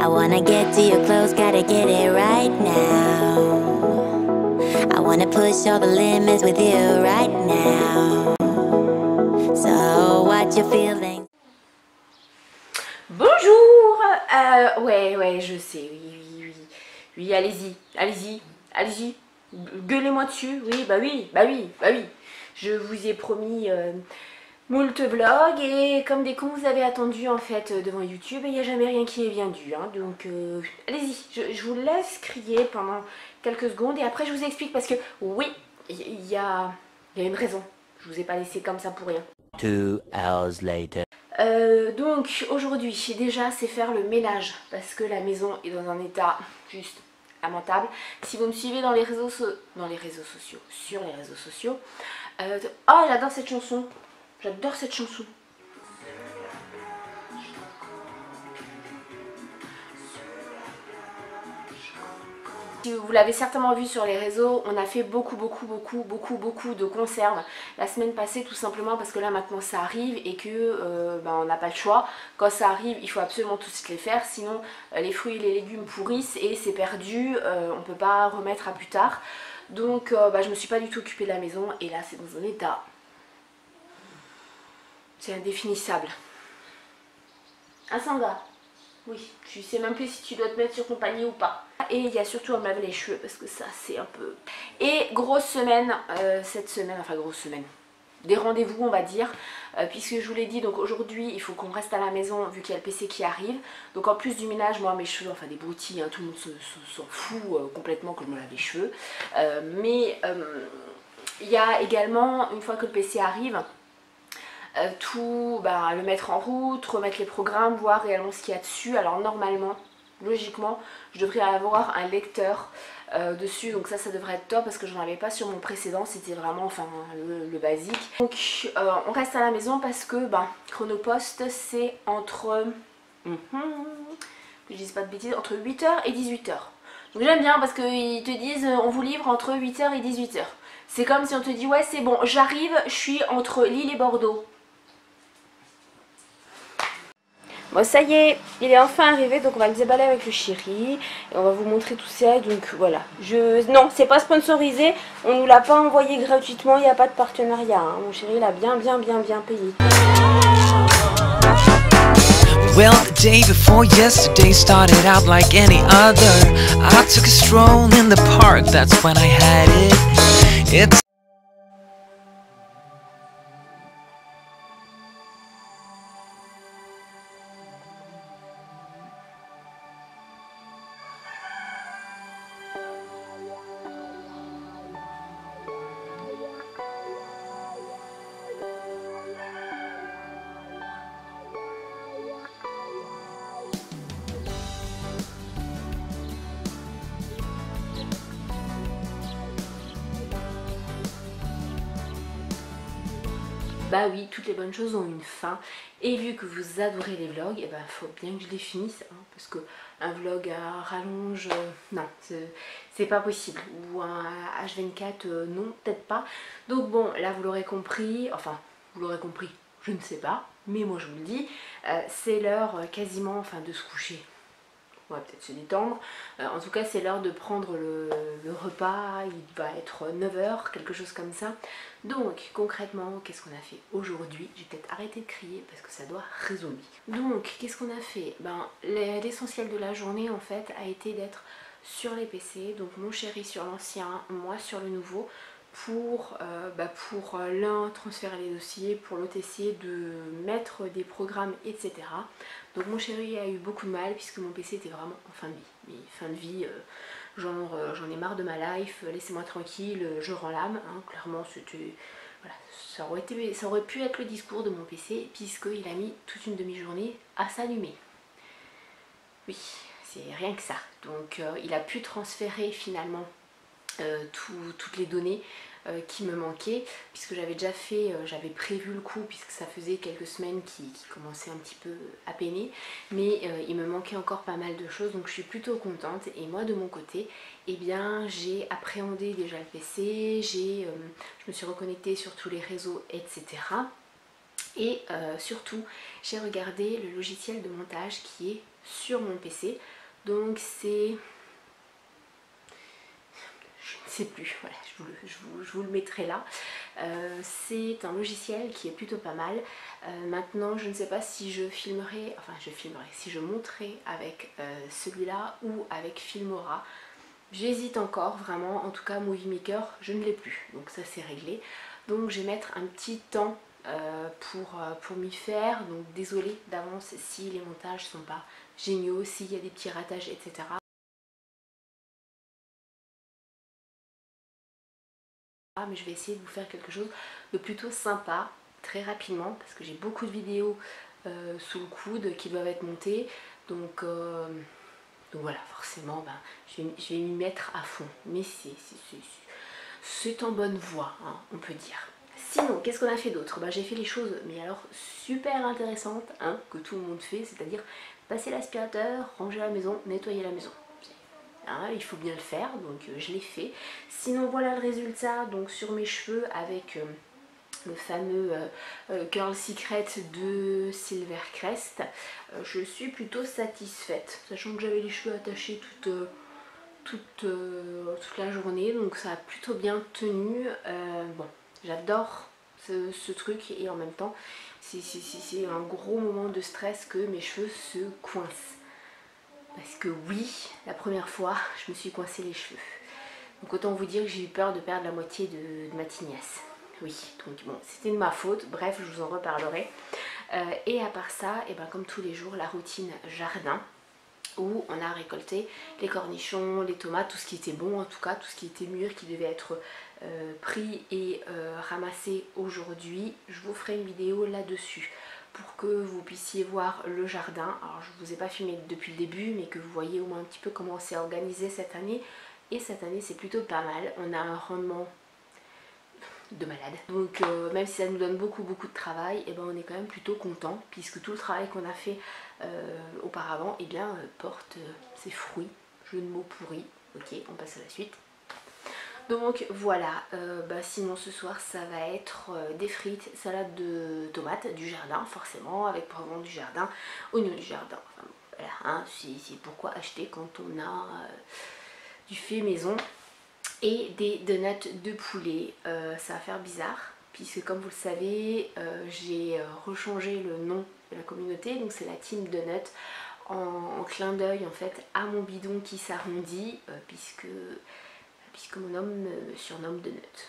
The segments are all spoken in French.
I wanna get to your clothes, gotta get it right now. I wanna push all the limits with you right now. So what you feeling? Bonjour. Ouais, je sais, oui, allez-y, gueulez-moi dessus, oui. Je vous ai promis moult vlogs et comme des cons vous avez attendu en fait devant YouTube et il n'y a jamais rien qui est bien dû, hein, donc allez-y, je vous laisse crier pendant quelques secondes et après je vous explique parce que oui, il y a une raison, je vous ai pas laissé comme ça pour rien. 2 hours later. Donc aujourd'hui déjà c'est faire le ménage parce que la maison est dans un état juste lamentable. Si vous me suivez sur les réseaux sociaux, oh j'adore cette chanson, Vous l'avez certainement vu sur les réseaux, on a fait beaucoup de conserves la semaine passée tout simplement parce que là maintenant ça arrive et que on n'a pas le choix. Quand ça arrive il faut absolument tout de suite les faire, sinon les fruits et les légumes pourrissent et c'est perdu, on ne peut pas remettre à plus tard. Donc je me suis pas du tout occupée de la maison et là c'est dans un état, c'est indéfinissable. Un Sanga. Oui, tu sais même plus si tu dois te mettre sur ton panier ou pas. Et il y a surtout à me laver les cheveux parce que ça c'est un peu... Et grosse semaine, cette semaine, enfin grosse semaine, des rendez-vous on va dire, puisque je vous l'ai dit, donc aujourd'hui il faut qu'on reste à la maison vu qu'il y a le PC qui arrive. Donc en plus du ménage, moi mes cheveux, enfin des broutilles, hein, tout le monde s'en fout complètement que je me lave les cheveux. Mais il y a également, une fois que le PC arrive, le mettre en route, remettre les programmes, voir réellement ce qu'il y a dessus. Alors normalement, logiquement, je devrais avoir un lecteur dessus, donc ça devrait être top parce que j'en avais pas sur mon précédent, c'était vraiment le basique. Donc on reste à la maison parce que Chronopost c'est entre, que je dise pas de bêtises, entre 8h et 18h. Donc j'aime bien parce qu'ils te disent on vous livre entre 8h et 18h. C'est comme si on te dit ouais c'est bon, j'arrive, je suis entre Lille et Bordeaux. Bon ça y est, il est enfin arrivé, donc on va le déballer avec le chéri et on va vous montrer tout ça. Donc voilà, non c'est pas sponsorisé, on nous l'a pas envoyé gratuitement, il n'y a pas de partenariat, hein. Mon chéri il a bien payé. Well, the day before yesterday started out like any other. I took a stroll in the park, that's when I had it. Bah oui, toutes les bonnes choses ont une fin. Et vu que vous adorez les vlogs, il faut bien que je les finisse. Hein, parce que un vlog à rallonge, non, c'est pas possible. Ou un H24, non, peut-être pas. Donc bon, là vous l'aurez compris. Enfin, vous l'aurez compris, je ne sais pas. Mais moi je vous le dis, c'est l'heure quasiment de se coucher. On va peut-être se détendre. En tout cas, c'est l'heure de prendre le repas. Il va être 9h, quelque chose comme ça. Donc, concrètement, qu'est-ce qu'on a fait aujourd'hui? J'ai peut-être arrêté de crier parce que ça doit résonner. Donc, qu'est-ce qu'on a fait? L'essentiel de la journée, en fait, a été d'être sur les PC. Donc, mon chéri sur l'ancien, moi sur le nouveau. Pour l'un transférer les dossiers, pour l'autre essayer de mettre des programmes, etc. Donc mon chéri a eu beaucoup de mal puisque mon PC était vraiment en fin de vie. Mais fin de vie, j'en ai marre de ma life, laissez-moi tranquille, je rends l'âme. Hein, clairement c'était... Voilà, ça aurait pu être le discours de mon PC puisqu'il a mis toute une demi-journée à s'allumer. Oui, c'est rien que ça. Donc il a pu transférer finalement toutes les données qui me manquaient puisque j'avais déjà fait, j'avais prévu le coup puisque ça faisait quelques semaines qui commençaient un petit peu à peiner, mais il me manquait encore pas mal de choses, donc je suis plutôt contente. Et moi de mon côté, eh bien j'ai appréhendé déjà le PC, je me suis reconnectée sur tous les réseaux, etc. Et surtout j'ai regardé le logiciel de montage qui est sur mon PC. Donc c'est... je ne sais plus, voilà, je vous le mettrai là. C'est un logiciel qui est plutôt pas mal. Maintenant je ne sais pas si je filmerai, si je monterai avec celui-là ou avec Filmora. J'hésite encore vraiment, en tout cas Movie Maker je ne l'ai plus, donc ça c'est réglé. Donc je vais mettre un petit temps pour m'y faire, donc désolée d'avance si les montages sont pas géniaux, s'il y a des petits ratages, etc. Mais je vais essayer de vous faire quelque chose de plutôt sympa, très rapidement, parce que j'ai beaucoup de vidéos sous le coude qui doivent être montées, donc voilà, forcément je vais m'y mettre à fond, mais c'est en bonne voie, hein, on peut dire. Sinon, qu'est-ce qu'on a fait d'autre? J'ai fait les choses, mais alors super intéressantes, hein, que tout le monde fait, c'est-à-dire passer l'aspirateur, ranger la maison, nettoyer la maison. Hein, il faut bien le faire, donc je l'ai fait. Sinon voilà le résultat, donc sur mes cheveux avec le fameux Curl Secret de Silvercrest. Je suis plutôt satisfaite, sachant que j'avais les cheveux attachés toute la journée, donc ça a plutôt bien tenu. Bon, j'adore ce truc et en même temps c'est un gros moment de stress que mes cheveux se coincent. Parce que oui, la première fois, je me suis coincé les cheveux. Donc autant vous dire que j'ai eu peur de perdre la moitié de ma tignasse. Oui, donc bon, c'était de ma faute. Bref, je vous en reparlerai. Et à part ça, et comme tous les jours, la routine jardin, où on a récolté les cornichons, les tomates, tout ce qui était bon, en tout cas, tout ce qui était mûr, qui devait être pris et ramassé aujourd'hui. Je vous ferai une vidéo là-dessus, pour que vous puissiez voir le jardin. Alors je ne vous ai pas filmé depuis le début, mais que vous voyez au moins un petit peu comment on s'est organisé cette année. Et cette année c'est plutôt pas mal, on a un rendement de malade. Donc même si ça nous donne beaucoup de travail, on est quand même plutôt content, puisque tout le travail qu'on a fait auparavant porte ses fruits. Jeu de mots pourri. Ok, on passe à la suite. Donc voilà, sinon ce soir ça va être des frites, salade de tomates du jardin forcément, avec poivron du jardin, oignons du jardin. Enfin, voilà, hein, c'est pourquoi acheter quand on a du fait maison. Et des donuts de poulet. Ça va faire bizarre, puisque comme vous le savez, j'ai rechangé le nom de la communauté, donc c'est la Team Donut, en clin d'œil en fait à mon bidon qui s'arrondit, puisque mon homme me surnomme Donut.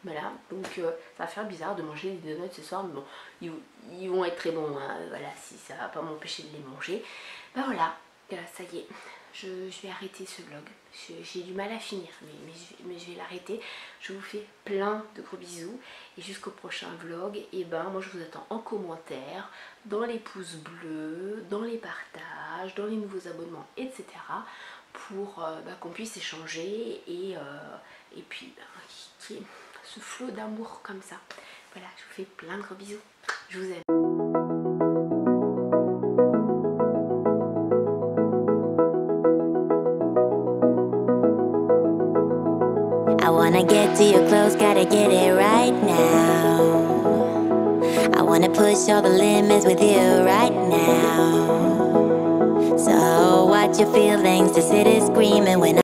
Voilà, donc ça va faire bizarre de manger des donuts ce soir, mais bon, ils vont être très bons, hein, voilà, si ça va pas m'empêcher de les manger. Voilà, ça y est, je vais arrêter ce vlog. J'ai du mal à finir, mais je vais l'arrêter. Je vous fais plein de gros bisous, et jusqu'au prochain vlog, et moi je vous attends en commentaire, dans les pouces bleus, dans les partages, dans les nouveaux abonnements, etc. pour qu'on puisse échanger et puis qu'il y ait ce flot d'amour comme ça. Voilà, je vous fais plein de gros bisous. Je vous aime. I wanna get to your clothes, gotta get it right now. I wanna push all the limits with you right now. So watch your feelings, the city's screaming when